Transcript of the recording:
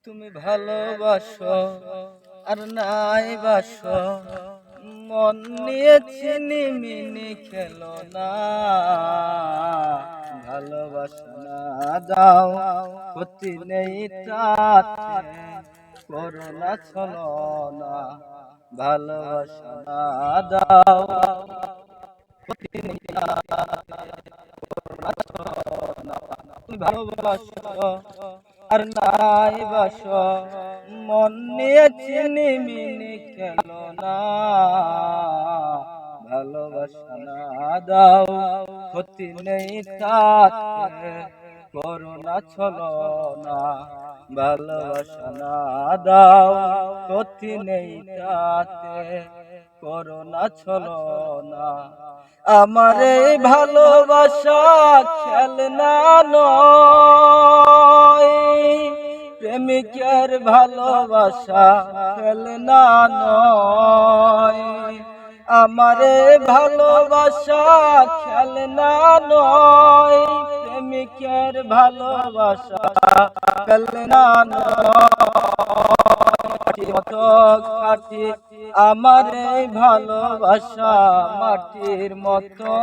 তুমি ভালোবাসো আর নাই বাসো, মন নিয়ে চিনি মিনি খেলো না। ভালোবাসা না দাও ক্ষতি নেই তাতে, করোনা ছলো না। ভালোবাসা না দাও ক্ষতি নেই তাতে, করোনা ছলো না। তুমি ভালোবাসো আর নাই বাসো, মন নিয়ে চিনি মিনি খেলো না। ভালোবাসা না দাও ক্ষতি নেই তাতে, করোনা ছলো না। ভালোবাসা না দাও ক্ষতি নেই তাতে, করোনা ছলো না। আমার এই ভালোবাসা খেলনা নয়, প্রেমিকের ভালোবাসা খেলনা নয়। আমার এই ভালোবাসা খেলনা নয়, প্রেমিকের ভালোবাসা খেলনা নয়। মতো কাটি আমার এই ভালোবাসা মাটির মতো।